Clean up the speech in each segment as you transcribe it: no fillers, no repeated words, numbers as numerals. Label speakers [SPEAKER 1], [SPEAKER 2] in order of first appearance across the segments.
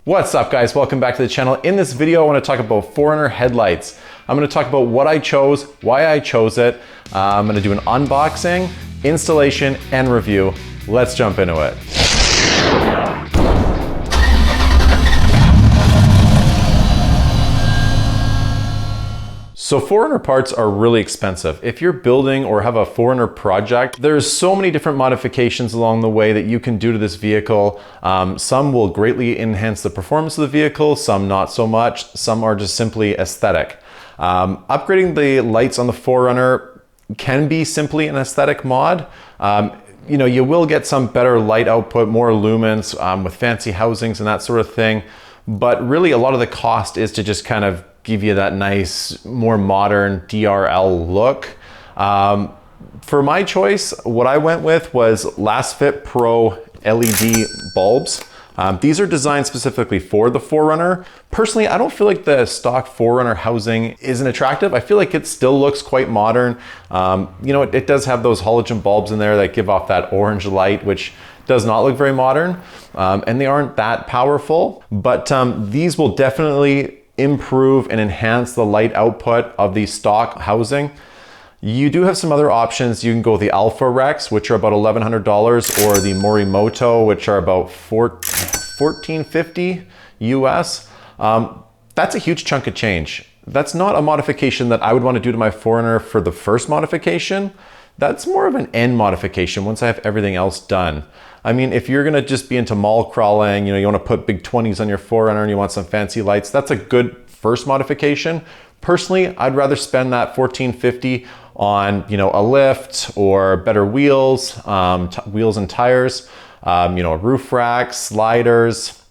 [SPEAKER 1] What's up guys, welcome back to the channel. In this video I want to talk about 4Runner headlights. I'm going to talk about what I chose, why I chose it. I'm going to do an unboxing, installation, and review. Let's jump into it. So 4Runner parts are really expensive. If you're building or have a 4Runner project, there's so many different modifications along the way that you can do to this vehicle. Some will greatly enhance the performance of the vehicle, some not so much. Some are just simply aesthetic. Upgrading the lights on the 4Runner can be simply an aesthetic mod. You know, you will get some better light output, more lumens with fancy housings and that sort of thing. But really a lot of the cost is to just kind of give you that nice, more modern DRL look. For my choice, what I went with was Last Fit Pro LED bulbs. These are designed specifically for the 4Runner. Personally, I don't feel like the stock 4Runner housing isn't attractive. I feel like it still looks quite modern. You know, it does have those halogen bulbs in there that give off that orange light, which does not look very modern. And they aren't that powerful, but these will definitely improve and enhance the light output of the stock housing. You do have some other options. You can go with the Alpha Rex, which are about $1,100, or the Morimoto, which are about $1,450 US. That's a huge chunk of change. That's not a modification that I would want to do to my 4Runner for the first modification. That's more of an end modification once I have everything else done. I mean, if you're gonna just be into mall crawling, you know, you wanna put big 20s on your 4Runner and you want some fancy lights, that's a good first modification. Personally, I'd rather spend that $1,450 on, you know, a lift or better wheels, wheels and tires, you know, a roof rack, sliders.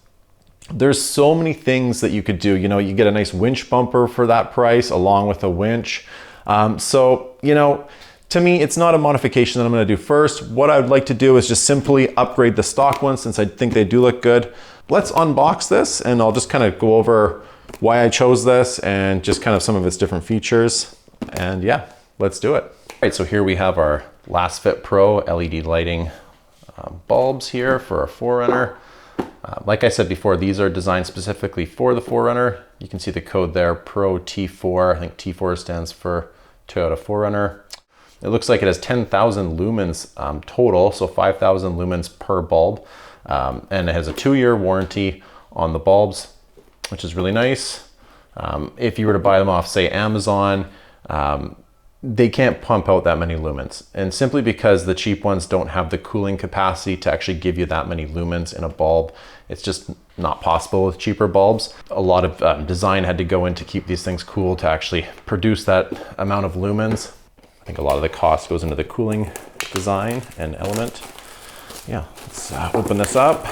[SPEAKER 1] There's so many things that you could do. You know, you get a nice winch bumper for that price along with a winch. So, you know, to me, it's not a modification that I'm gonna do first. What I would like to do is just simply upgrade the stock ones since I think they do look good. Let's unbox this and I'll just kind of go over why I chose this and just kind of some of its different features. And yeah, let's do it. All right, so here we have our Last Fit Pro LED lighting bulbs here for our 4Runner. Like I said before, these are designed specifically for the 4Runner. You can see the code there, Pro T4. I think T4 stands for Toyota 4Runner. It looks like it has 10,000 lumens total, so 5,000 lumens per bulb. And it has a 2-year warranty on the bulbs, which is really nice. If you were to buy them off, say, Amazon, they can't pump out that many lumens. And simply because the cheap ones don't have the cooling capacity to actually give you that many lumens in a bulb, it's just not possible with cheaper bulbs. A lot of design had to go in to keep these things cool to actually produce that amount of lumens. I think a lot of the cost goes into the cooling design and element. Yeah, let's open this up.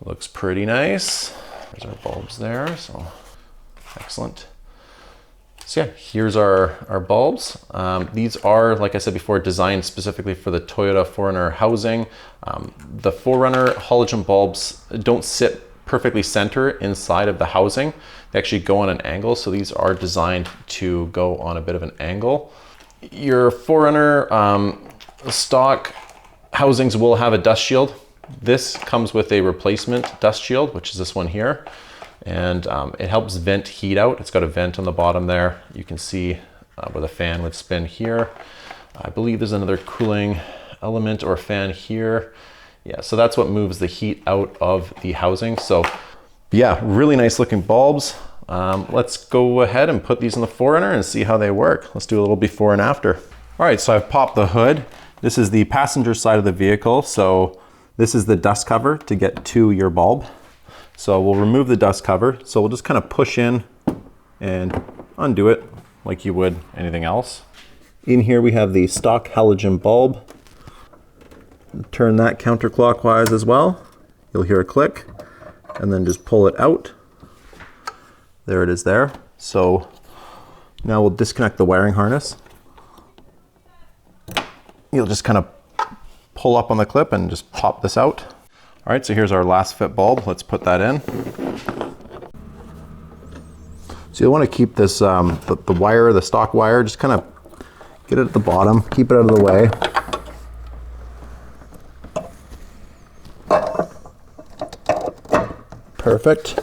[SPEAKER 1] Looks pretty nice. There's our bulbs there, so excellent. So yeah, here's our bulbs. These are, like I said before, designed specifically for the Toyota 4Runner housing. The 4Runner halogen bulbs don't sit perfectly center inside of the housing. They actually go on an angle, so these are designed to go on a bit of an angle. Your 4Runner stock housings will have a dust shield. This comes with a replacement dust shield, which is this one here, and it helps vent heat out. It's got a vent on the bottom there. You can see where the fan would spin here. I believe there's another cooling element or fan here. Yeah, so that's what moves the heat out of the housing. So yeah, really nice looking bulbs. Let's go ahead and put these in the 4Runner and see how they work. Let's do a little before and after. All right, so I've popped the hood. This is the passenger side of the vehicle. So this is the dust cover to get to your bulb. So we'll remove the dust cover. So we'll just kind of push in and undo it like you would anything else. In here we have the stock halogen bulb. Turn that counterclockwise as well. You'll hear a click and then just pull it out. There it is there. So now we'll disconnect the wiring harness. You'll just kind of pull up on the clip and just pop this out. All right, so here's our Last Fit bulb. Let's put that in. So you'll want to keep this, the wire, the stock wire, just kind of get it at the bottom, keep it out of the way. Perfect.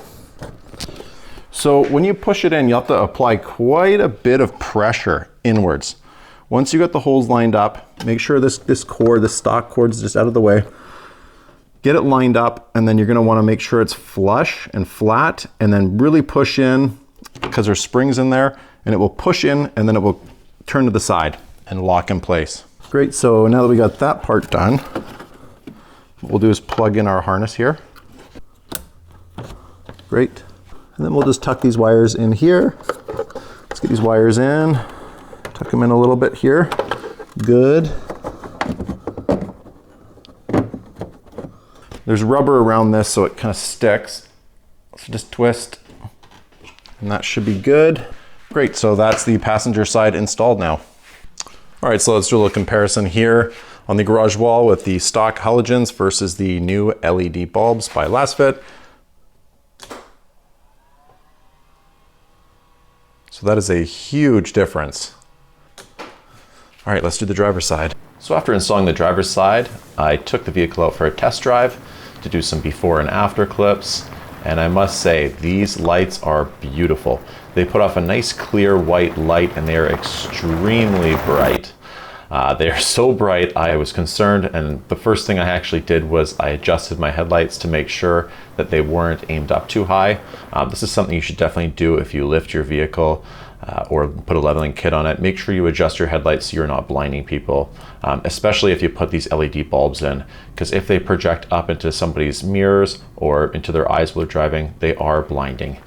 [SPEAKER 1] So when you push it in, you have to apply quite a bit of pressure inwards. Once you got the holes lined up, make sure this cord, the stock cord is just out of the way. Get it lined up, and then you're gonna wanna make sure it's flush and flat, and then really push in, because there's springs in there, and it will push in, and then it will turn to the side and lock in place. Great, so now that we got that part done, what we'll do is plug in our harness here. Great. And then we'll just tuck these wires in here. Let's get these wires in, tuck them in a little bit here. Good. There's rubber around this so it kind of sticks. So just twist, and that should be good. Great, so that's the passenger side installed now. All right, so let's do a little comparison here on the garage wall with the stock halogens versus the new LED bulbs by LastFit. So that is a huge difference. All right, let's do the driver's side. So after installing the driver's side, I took the vehicle out for a test drive to do some before and after clips. And I must say, these lights are beautiful. They put off a nice clear white light, and they are extremely bright. They are so bright, I was concerned, and the first thing I actually did was I adjusted my headlights to make sure that they weren't aimed up too high. This is something you should definitely do if you lift your vehicle or put a leveling kit on it. Make sure you adjust your headlights so you're not blinding people, especially if you put these LED bulbs in, because if they project up into somebody's mirrors or into their eyes while they're driving, they are blinding.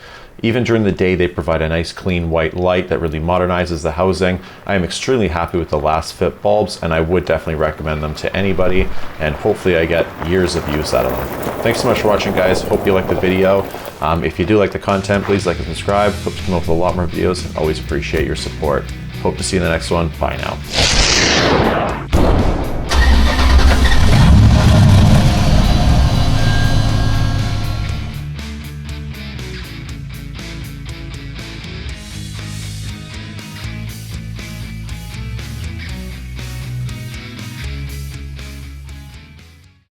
[SPEAKER 1] Even during the day, they provide a nice clean white light that really modernizes the housing. I am extremely happy with the LastFit bulbs, and I would definitely recommend them to anybody, and hopefully I get years of use out of them. Thanks so much for watching, guys. Hope you liked the video. If you do like the content, please like and subscribe. Hope to come up with a lot more videos. Always appreciate your support. Hope to see you in the next one. Bye now.